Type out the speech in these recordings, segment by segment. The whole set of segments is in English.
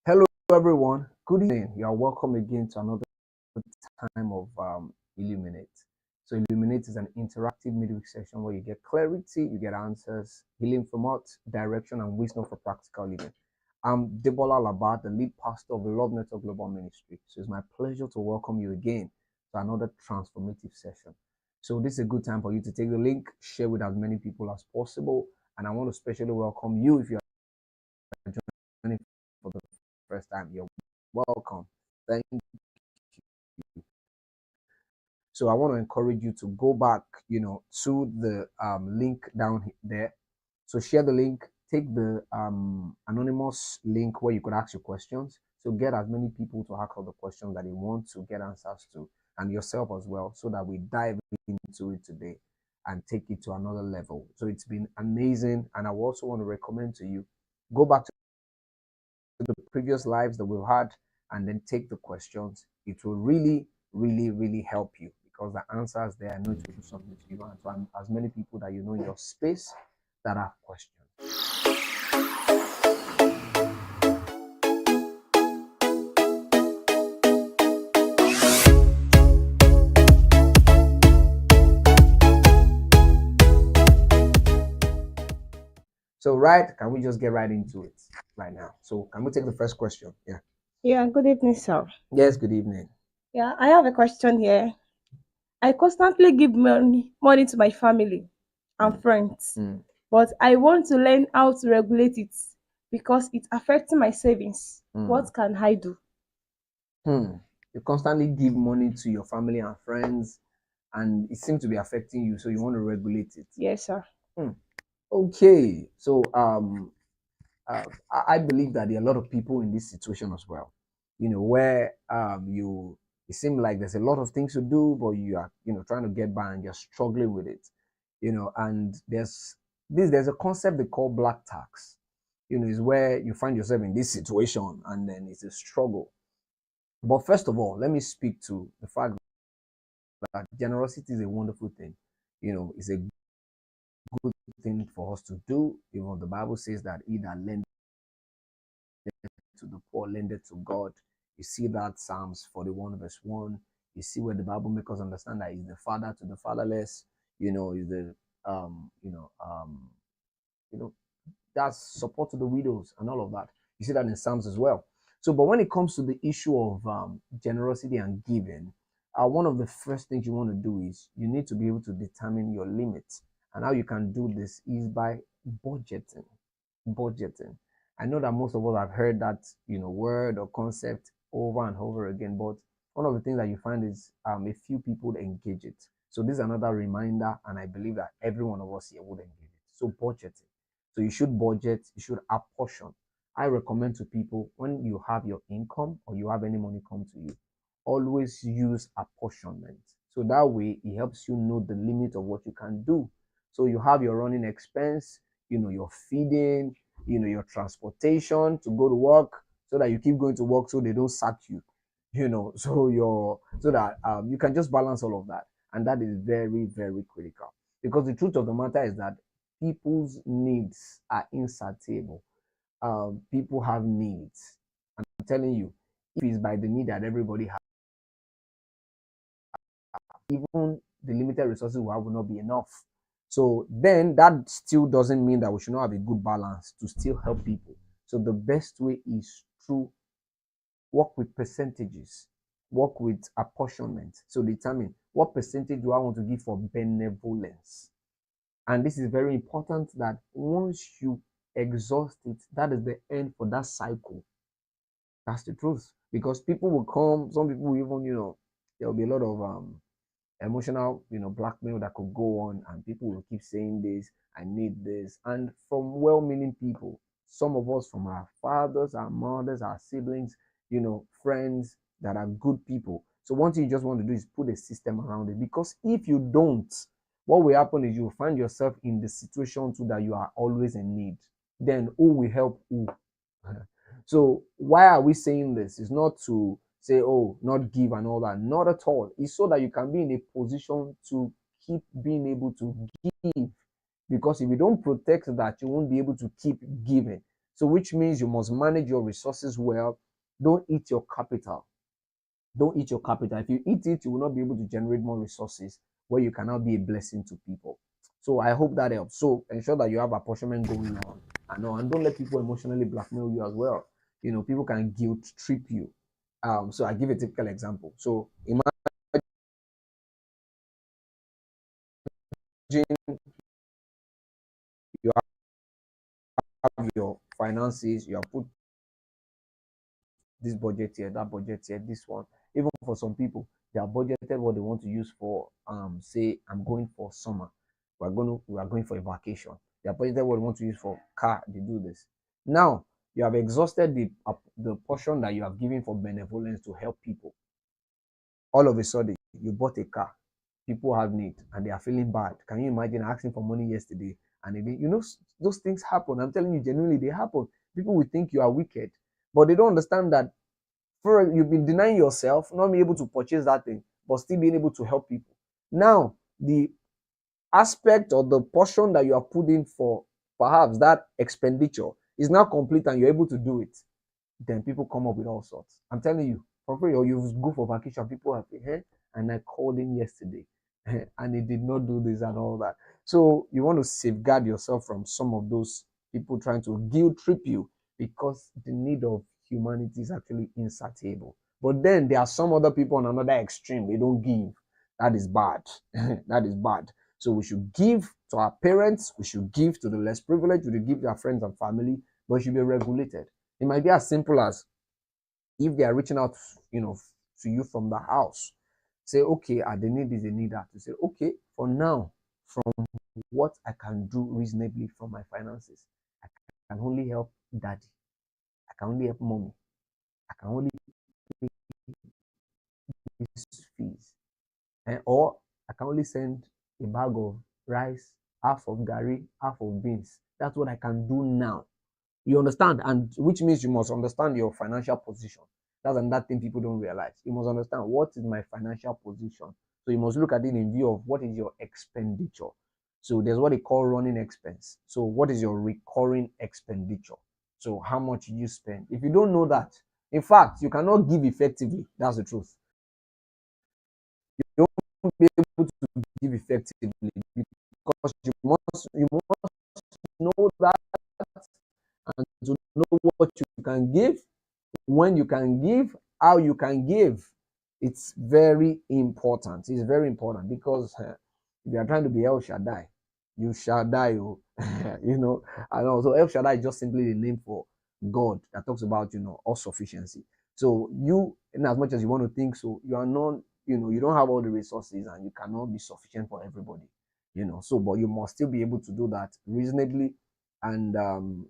Hello, everyone. Good evening. You are welcome again to another time of Illuminate. So, Illuminate is an interactive midweek session where you get clarity, you get answers, healing from out, direction, and wisdom for practical living. I'm ADEBOLA, ALABA, the lead pastor of the Lovenetwork Global Ministry. So, it's my pleasure to welcome you again to another transformative session. So, this is a good time for you to take the link, share with as many people as possible. And I want to especially welcome you if you are joining for the first time. You're welcome. Thank you. So I want to encourage you to go back, to the link down there. So share the link, take the anonymous link where you could ask your questions. So get as many people to ask all the questions that you want to get answers to, and yourself as well, so that we dive into it today and take it to another level. So it's been amazing, and I also want to recommend to you, go back to the previous lives that we've had and then take the questions. It will really, really, really help you because the answers there, I know it will do something to you and to as many people that you know in your space that have questions. So, can we just get right into it right now? So, can we take the first question? Yeah. Yeah, good evening, sir. Yes, good evening. Yeah, I have a question here. I constantly give money to my family and friends, but I want to learn how to regulate it because it's affecting my savings. What can I do? You constantly give money to your family and friends, and it seems to be affecting you, so you want to regulate it. Yes, sir. Okay, so I believe that there are a lot of people in this situation as well. Where it seems like there's a lot of things to do, but you are trying to get by and you're struggling with it. And there's a concept they call black tax. Is where you find yourself in this situation and then it's a struggle. But first of all, let me speak to the fact that generosity is a wonderful thing. It's a good thing for us to do. Even the Bible says that he that lendeth to the poor, lendeth to God. You see that Psalms 41 verse 1. You see where the Bible makes us understand that he's the father to the fatherless. Is the um, you know, um, you know, that's support to the widows and all of that. You see that in Psalms as well. So, but when it comes to the issue of generosity and giving, one of the first things you want to do is you need to be able to determine your limits. And how you can do this is by budgeting. Budgeting. I know that most of us have heard that word or concept over and over again, but one of the things that you find is a few people engage it. So this is another reminder, and I believe that every one of us here would engage it. So budgeting. So you should budget, you should apportion. I recommend to people when you have your income or you have any money come to you, always use apportionment. So that way it helps you know the limit of what you can do. So you have your running expense, your feeding, your transportation to go to work so that you keep going to work so they don't sack you, so that you can just balance all of that. And that is very, very critical because the truth of the matter is that people's needs are insatiable. People have needs. I'm telling you, if it's by the need that everybody has, even the limited resources we have will not be enough. So then that still doesn't mean that we should not have a good balance to still help people. So the best way is through work with percentages, work with apportionment. So determine what percentage do I want to give for benevolence. And this is very important that once you exhaust it, that is the end for that cycle. That's the truth. Because people will come, some people will even, there will be a lot of emotional, blackmail that could go on, and people will keep saying this, I need this. And from well-meaning people, some of us from our fathers, our mothers, our siblings, friends that are good people. So one thing you just want to do is put a system around it. Because if you don't, what will happen is you will find yourself in the situation too that you are always in need. Then who will help who? So why are we saying this? It's not to say, oh, not give and all that. Not at all. It's so that you can be in a position to keep being able to give. Because if you don't protect that, you won't be able to keep giving. So which means you must manage your resources well. Don't eat your capital. Don't eat your capital. If you eat it, you will not be able to generate more resources where you cannot be a blessing to people. So I hope that helps. So ensure that you have apportionment going on. And don't let people emotionally blackmail you as well. People can guilt trip you. So I give a typical example. So imagine you have your finances, you have put this budget here, that budget here, this one. Even for some people, they are budgeted what they want to use for say I'm going for summer. We are going for a vacation. They are budgeted what they want to use for car, they do this. Now you have exhausted the portion that you have given for benevolence to help people. All of a sudden, you bought a car, people have need and they are feeling bad. Can you imagine asking for money yesterday and those things happen? I'm telling you, genuinely, they happen. People will think you are wicked, but they don't understand that you've been denying yourself, not being able to purchase that thing, but still being able to help people. Now, the aspect or the portion that you have put in for perhaps that expenditure is now complete and you're able to do it. Then people come up with all sorts. I'm telling you, for free, or you go for vacation, people have said, and I called him yesterday, and he did not do this and all that. So you want to safeguard yourself from some of those people trying to guilt trip you, because the need of humanity is actually insatiable. But then there are some other people on another extreme, they don't give. That is bad. That is bad. So we should give to our parents, we should give to the less privileged, we should give to our friends and family, but it should be regulated. It might be as simple as, if they are reaching out, to you from the house, say, okay, they need this, they need that. To say, okay, for now, from what I can do reasonably from my finances, I can only help daddy, I can only help mommy, I can only pay these fees, or I can only send a bag of rice, half of gari, half of beans. That's what I can do now. You understand? And which means you must understand your financial position. That's another thing people don't realize. You must understand, what is my financial position. So you must look at it in view of what is your expenditure. So there's what they call running expense. So what is your recurring expenditure? So how much you spend? If you don't know that, in fact, you cannot give effectively. That's the truth. You won't be able to give effectively, because you must know that, and to know what you can give, when you can give, how you can give. It's very important. It's very important, because if you are trying to be El Shaddai, you shall die. And also El Shaddai is just simply the name for God that talks about, all sufficiency. So you, in as much as you want to think so, you are not, you don't have all the resources and you cannot be sufficient for everybody. So, but you must still be able to do that reasonably. And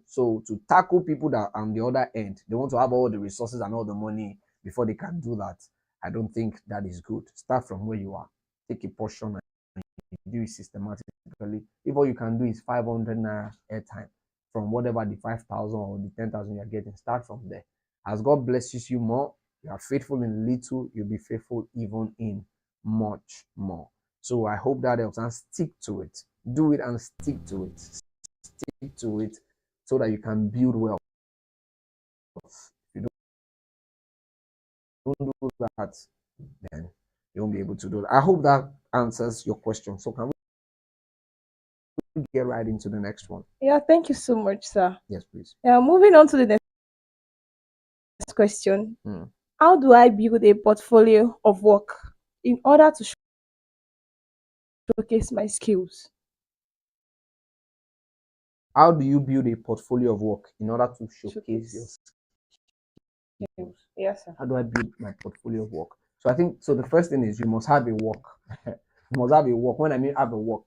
so to tackle people that are on the other end, they want to have all the resources and all the money before they can do that. I don't think that is good. Start from where you are. Take a portion and do it systematically. If all you can do is 500 naira airtime from whatever the 5,000 or the 10,000 you're getting, start from there. As God blesses you more, you are faithful in little, you'll be faithful even in much more. So I hope that helps, and stick to it. Do it and stick to it. Stick to it so that you can build wealth. If you don't do that, then you won't be able to do that. I hope that answers your question. So can we get right into the next one? Yeah, thank you so much, sir. Yes, please. Moving on to the next question. How do I build a portfolio of work in order to showcase my skills? How do you build a portfolio of work in order to showcase your skills? Yes, sir. How do I build my portfolio of work? So I think, so the first thing is you must have a work. You must have a work. When I mean have a work,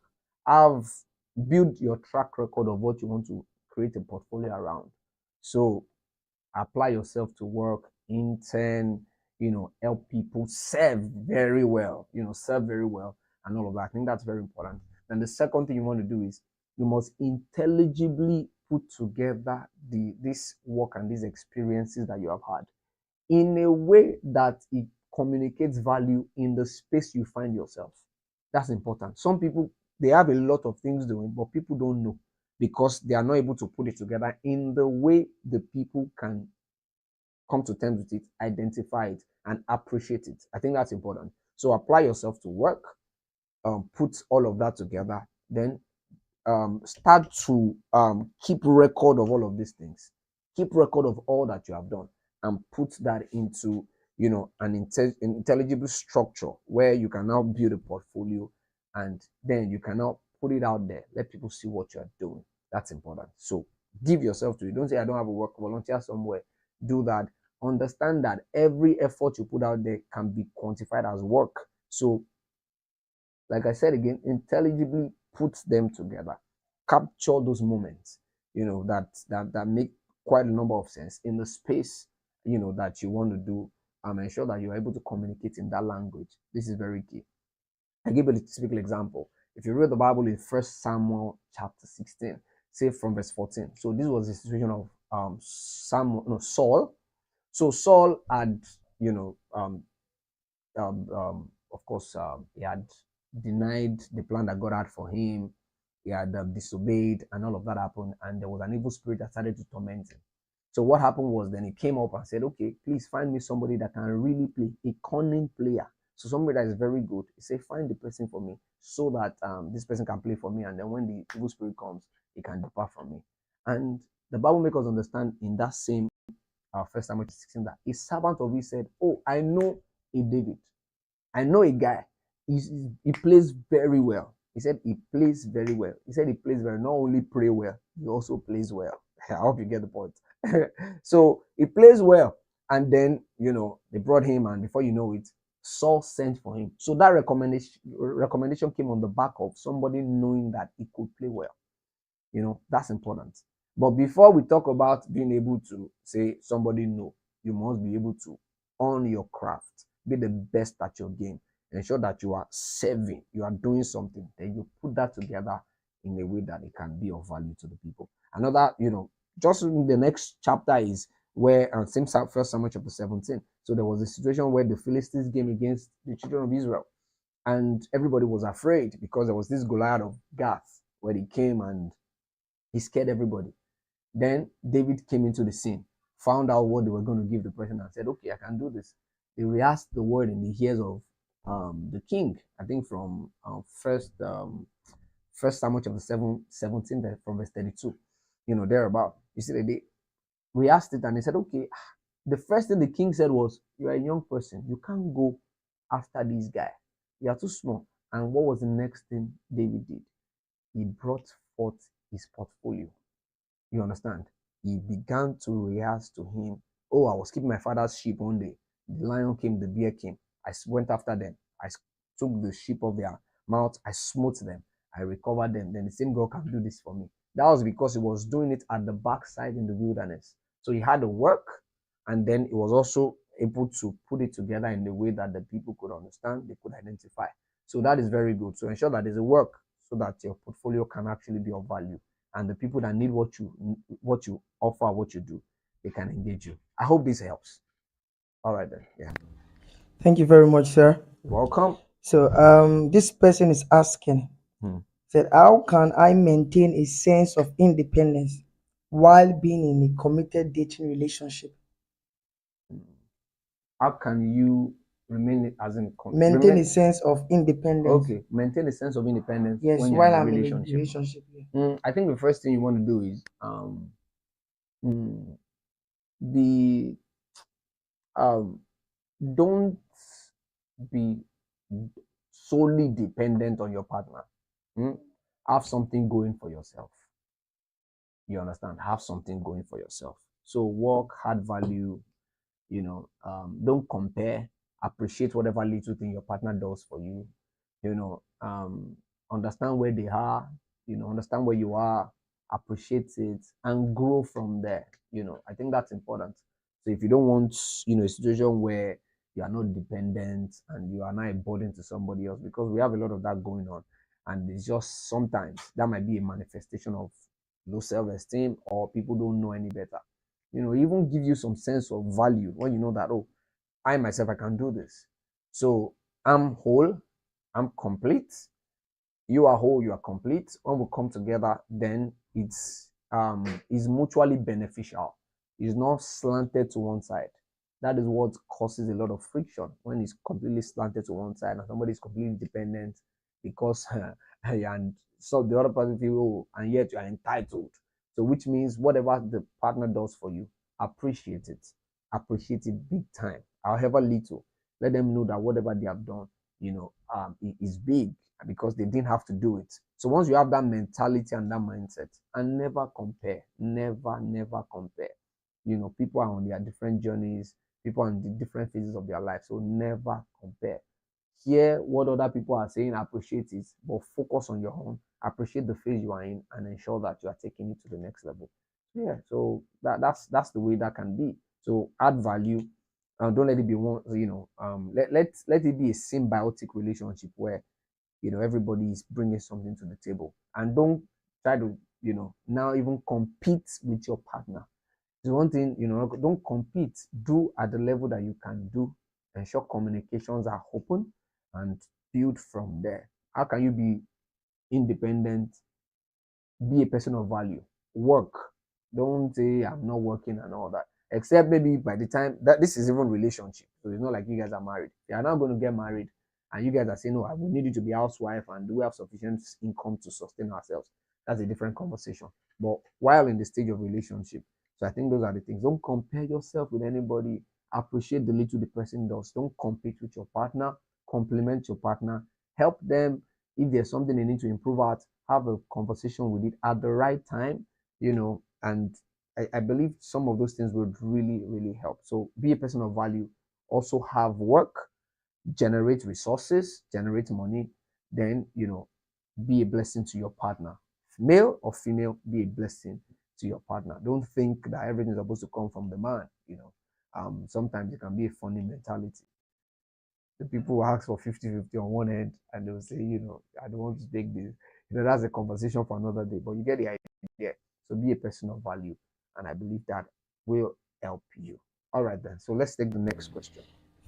build your track record of what you want to create a portfolio around. So apply yourself to work, intern, help people, serve very well, serve very well, and all of that. I think that's very important. Then the second thing you want to do is you must intelligibly put together this work and these experiences that you have had in a way that it communicates value in the space you find yourself. That's important. Some people, they have a lot of things doing, but people don't know. because they are not able to put it together in the way the people can come to terms with it, identify it, and appreciate it. I think that's important. So apply yourself to work, put all of that together, then start to keep record of all of these things. Keep record of all that you have done and put that into an intelligible structure where you can now build a portfolio, and then you can now put it out there. Let people see what you are doing. That's important. So give yourself to it. Don't say I don't have a work, volunteer somewhere. Do that. Understand that every effort you put out there can be quantified as work. So like I said again, intelligibly put them together. Capture those moments, that make quite a number of sense in the space, that you want to do. Ensure that you're able to communicate in that language. This is very key. I give a typical example. If you read the Bible in 1 Samuel chapter 16, say from verse 14. So this was the situation of Saul. So Saul had, of course, he had denied the plan that God had for him. He had disobeyed, and all of that happened. And there was an evil spirit that started to torment him. So what happened was, then he came up and said, okay, please find me somebody that can really play, a cunning player. So somebody that is very good. He said, find the person for me so that this person can play for me. And then when the evil spirit comes, he can depart from me. And the Bible makes us understand in that same 1 Samuel 16 that a servant of his said, oh, I know a David. I know a guy. He plays very well. He said he plays very well. He said he plays very, not only pray well, he also plays well. I hope you get the point. So he plays well. And then, they brought him, and before you know it, Saul sent for him. So that recommendation came on the back of somebody knowing that he could play well. That's important. But before we talk about being able to say somebody no, you must be able to own your craft, be the best at your game, ensure that you are serving, you are doing something, then you put that together in a way that it can be of value to the people. Another, just in the next chapter is where same 1 Samuel chapter 17. So there was a situation where the Philistines came against the children of Israel, and everybody was afraid because there was this Goliath of Gath where he came and he scared everybody. Then David came into the scene, found out what they were going to give the person, and said, okay, I can do this. They rehearsed the word in the ears of the king. I think from first Samuel chapter 17 from verse 32, thereabout. You see, they rehearsed it, and they said, okay, the first thing the king said was, you are a young person. You can't go after this guy. You are too small. And what was the next thing David did? He brought forth his portfolio. You understand? He began to rehearse to him, oh, I was keeping my father's sheep one day. The lion came, the bear came. I went after them. I took the sheep of their mouth. I smote them. I recovered them. Then the same God can do this for me. That was because he was doing it at the backside in the wilderness. So he had to work, and then he was also able to put it together in the way that the people could understand, they could identify. So that is very good. So ensure that there's a work so that your portfolio can actually be of value. And the people that need what you offer, what you do, they can engage you. I hope this helps. All right then. Yeah. Thank you very much, sir. Welcome. So this person is asking, said, how can I maintain a sense of independence while being in a committed dating relationship? How can you maintain a sense of independence? Okay, maintain a sense of independence. Yes, when you're while in a I'm relationship. in a relationship. Yeah. I think the first thing you want to do is be don't be solely dependent on your partner. Have something going for yourself. You understand? Have something going for yourself. So work, hard value, don't compare. Appreciate whatever little thing your partner does for you. Understand where they are, understand where you are, appreciate it, and grow from there. I think that's important. So if you don't want, a situation where you are not dependent and you are not a burden to somebody else, because we have a lot of that going on, and it's just sometimes that might be a manifestation of low self-esteem, or people don't know any better. Even give you some sense of value when you know that, oh, I myself, I can do this. So I'm whole, I'm complete. You are whole, you are complete. When we come together, then, it's is mutually beneficial. It's not slanted to one side. That is what causes a lot of friction when it's completely slanted to one side and somebody is completely dependent because and so the other person feels, oh, and yet you are entitled. So which means whatever the partner does for you, appreciate it. Appreciate it big time. However little. Let them know that whatever they have done, it is big because they didn't have to do it. So once you have that mentality and that mindset, and never compare, never compare. People are on their different journeys, people are on the different phases of their life. So never compare. Hear what other people are saying, appreciate it, but focus on your own. Appreciate the phase you are in and ensure that you are taking it to the next level. Yeah, so that's the way that can be. So add value. Don't let it be one, let it be a symbiotic relationship where everybody is bringing something to the table, and don't try to now even compete with your partner. It's one thing, don't compete. Do at the level that you can do. Ensure communications are open and build from there. How can you be independent? Be a person of value. Work. Don't say I'm not working and all that. Except maybe by the time that this is even relationship. So it's not like you guys are married. You are not going to get married and you guys are saying, no, I will need you to be a housewife and do we have sufficient income to sustain ourselves. That's a different conversation. But while in the stage of relationship, so I think those are the things. Don't compare yourself with anybody. Appreciate the little the person does. Don't compete with your partner. Compliment your partner. Help them if there's something they need to improve at. Have a conversation with it at the right time, and I believe some of those things would really, really help. So be a person of value. Also have work, generate resources, generate money, then, be a blessing to your partner. Male or female, be a blessing to your partner. Don't think that everything is supposed to come from the man, sometimes it can be a funny mentality. The people will ask for 50-50 on one end and they'll say, I don't want to take this. That's a conversation for another day, but you get the idea. So be a person of value. And I believe that will help you. All right, then. So let's take the next question.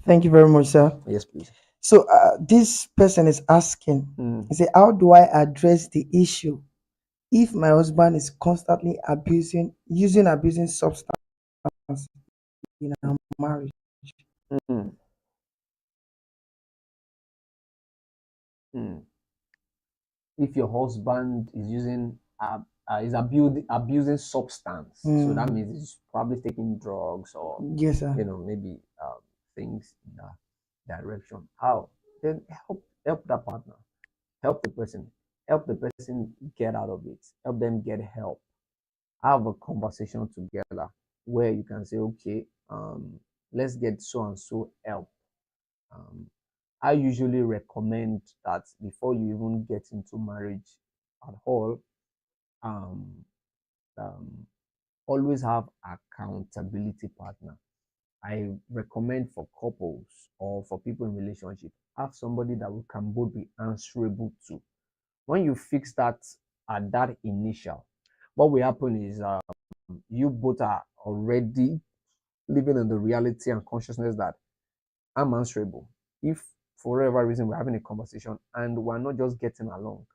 Thank you very much, sir. Yes, please. So this person is asking, he said, how do I address the issue if my husband is constantly using substance in our marriage? Mm. Mm. If your husband is abusing substance, so that means he's probably taking drugs or Yes, sir. Maybe things in that direction. How? Then help that partner, help the person get out of it, help them get help. Have a conversation together where you can say, okay, let's get so and so help. I usually recommend that before you even get into marriage at all, um, um, always have accountability partner. I recommend for couples or for people in relationship, have somebody that we can both be answerable to. When you fix that at that initial, what will happen is you both are already living in the reality and consciousness that I'm answerable. If for whatever reason we're having a conversation and we're not just getting along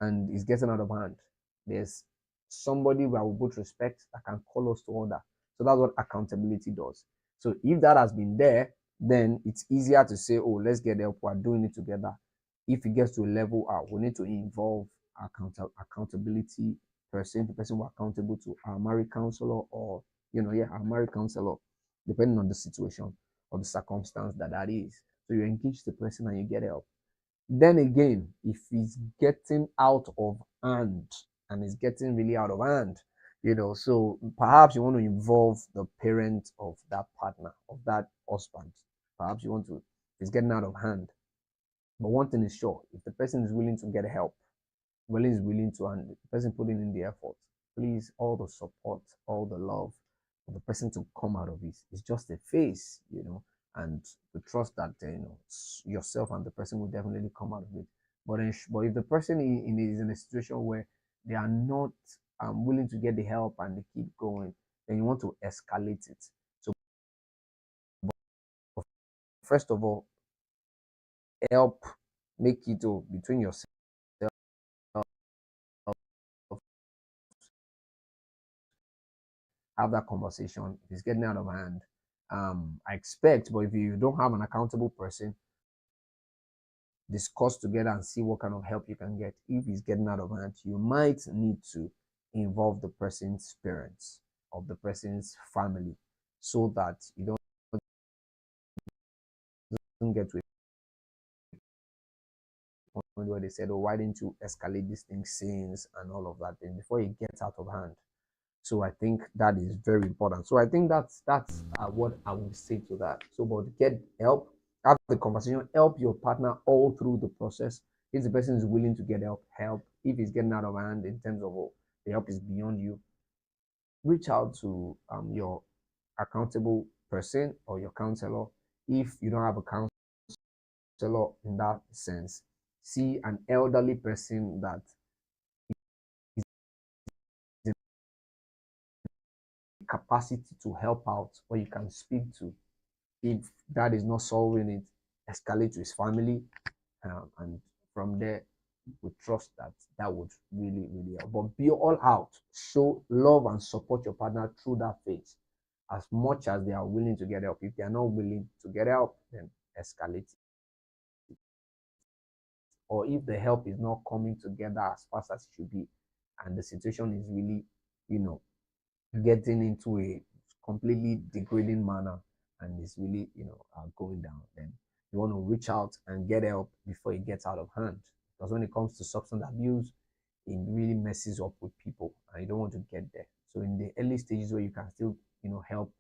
and it's getting out of hand, there's somebody that we both respect that can call us to order. So that's what accountability does. So if that has been there, then it's easier to say, oh, let's get help. We're doing it together. If it gets to a level, we need to involve accountability person, the person we're accountable to, our married counselor or, our married counselor, depending on the situation or the circumstance that is. So you engage the person and you get help. Then again, if it's getting out of hand and it's getting really out of hand, so perhaps you want to involve the parent of that partner, of that husband. Perhaps you want to, it's getting out of hand. But one thing is sure, if the person is willing to get help, willing to, and the person putting in the effort, please, all the support, all the love for the person to come out of it. It's just a phase, and to trust that yourself and the person will definitely come out of it. But if the person is in a situation where they are not willing to get the help and they keep going, then you want to escalate it. So first of all, help make it between yourself have that conversation. If it's getting out of hand, I expect, but if you don't have an accountable person, discuss together and see what kind of help you can get. If it's getting out of hand, you might need to involve the person's parents or the person's family so that you don't get to a point where they said, oh, why didn't you escalate these things since and all of that thing before it gets out of hand. So I think that is very important. So I think that's what I would say to that. So, but get help, have the conversation, help your partner all through the process. If the person is willing to get help. If it's getting out of hand in terms of the help is beyond you, reach out to your accountable person or your counselor. If you don't have a counselor in that sense, see an elderly person that is in capacity to help out or you can speak to. If that is not solving it, escalate to his family, and from there we trust that that would really help. But be all out, show love and support your partner through that phase as much as they are willing to get help. If they are not willing to get help, then escalate it. Or if the help is not coming together as fast as it should be and the situation is really, getting into a completely degrading manner and is really, going down, then you want to reach out and get help before it gets out of hand. Because when it comes to substance abuse, it really messes up with people and you don't want to get there. So in the early stages where you can still, help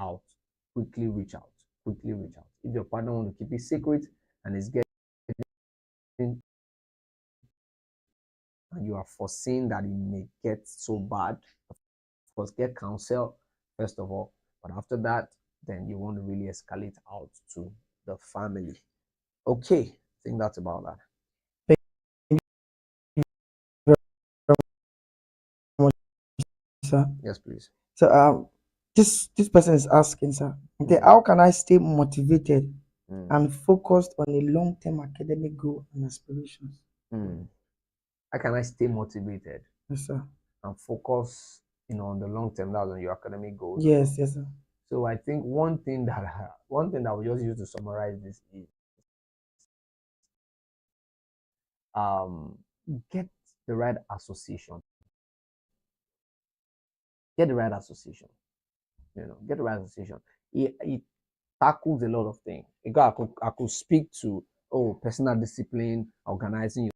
out, quickly reach out. Quickly reach out. If your partner wants to keep it secret and is getting and you are foreseeing that it may get so bad, of course, get counsel first of all. But after that, then you want to really escalate out to the family. Okay, I think that's about that. Thank you very much, sir. Yes, please. So this person is asking, sir, okay, how can I stay motivated and focused on a long-term academic goal and aspirations? How can I stay motivated? Yes, sir. And focus, on the long term, that's on your academic goals. Yes, yes, sir. So I think one thing that we just use to summarize this is get the right association. Get the right association. Get the right association. It tackles a lot of things. I could speak to personal discipline, organizing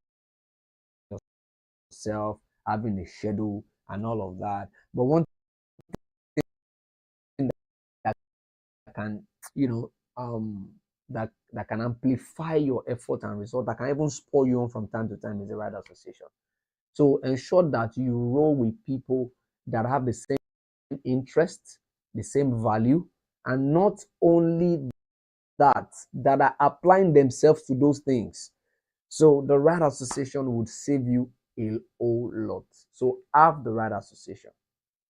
yourself, having a schedule, and all of that. But one thing that can, that can amplify your effort and result, that can even spur you on from time to time is the right association. So ensure that you roll with people that have the same interest, the same value, and not only that are applying themselves to those things. So the right association would save you a whole lot. So have the right association.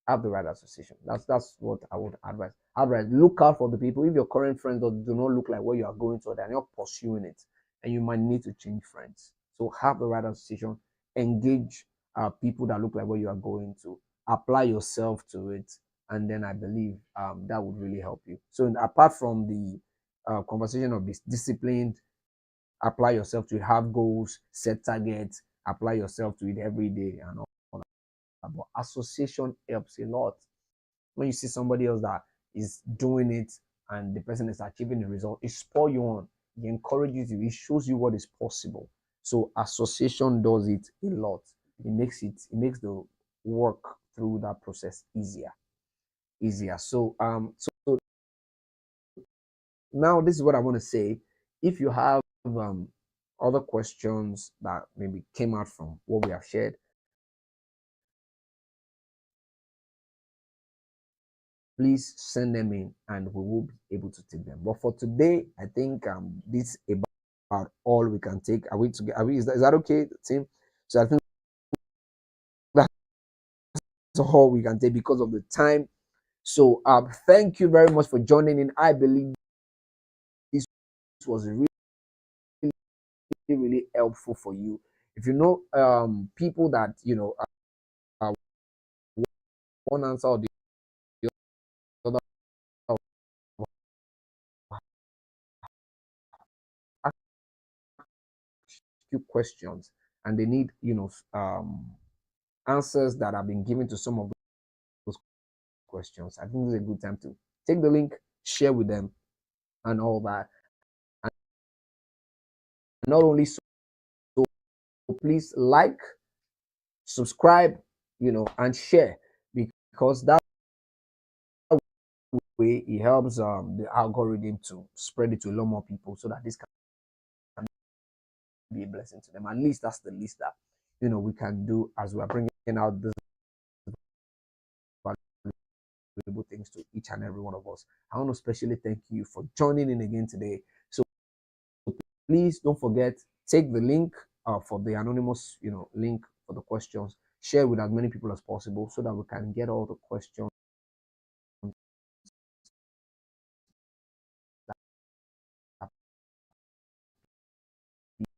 Have the right association. That's what I would advise. Look out for the people. If your current friends do not look like what you are going to, they're not pursuing it, and you might need to change friends. So have the right association. Engage people that look like what you are going to. Apply yourself to it, and then I believe that would really help you. So apart from the conversation of disciplined, apply yourself to it, have goals, set targets, apply yourself to it every day, and all that. But association helps a lot. When you see somebody else that is doing it and the person is achieving the result, it spurs you on. It encourages you. It shows you what is possible. So association does it a lot. It makes the work through that process easier. So now this is what I want to say. If you have other questions that maybe came out from what we have shared, please send them in and we will be able to take them. But for today, I think this is about all we can take. Is that okay, Tim? So I think that's all we can take because of the time. So thank you very much for joining in. I believe this was really helpful for you. If you know people that want to answer few questions and they need, answers that have been given to some of those questions, I think this is a good time to take the link, share with them, and all that. And not only so, please like, subscribe, and share, because that way it helps the algorithm to spread it to a lot more people, so that this can be a blessing to them. At least that's the least that we can do as we're bringing out this valuable things to each and every one of us. I want to especially thank you for joining in again today. So please don't forget, take the link for the anonymous link for the questions, share with as many people as possible so that we can get all the questions that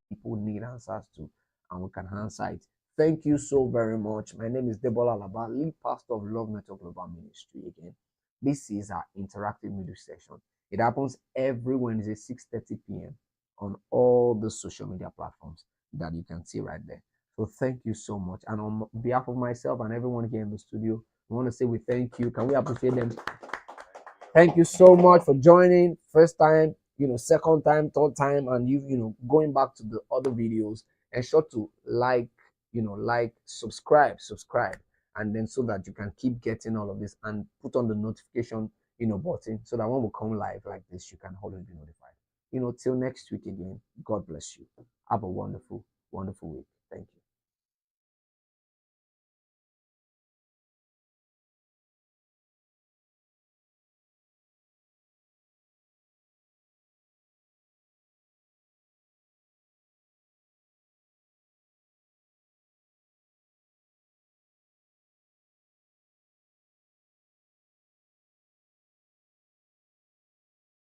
people need answers to, and we can answer it. Thank you so very much. My name is ADEBOLA, lead pastor of Lovenetwork Global Ministry. Again, this is our interactive media session. It happens every Wednesday, 6:30 p.m. on all the social media platforms that you can see right there. So thank you so much. And on behalf of myself and everyone here in the studio, we want to say we thank you. Can we appreciate them? Thank you so much for joining. First time, second time, third time, and going back to the other videos. Ensure to like, subscribe, and then so that you can keep getting all of this, and put on the notification, button, so that when we come live like this, you can always be notified. Till next week again. God bless you. Have a wonderful, wonderful week. Thank you.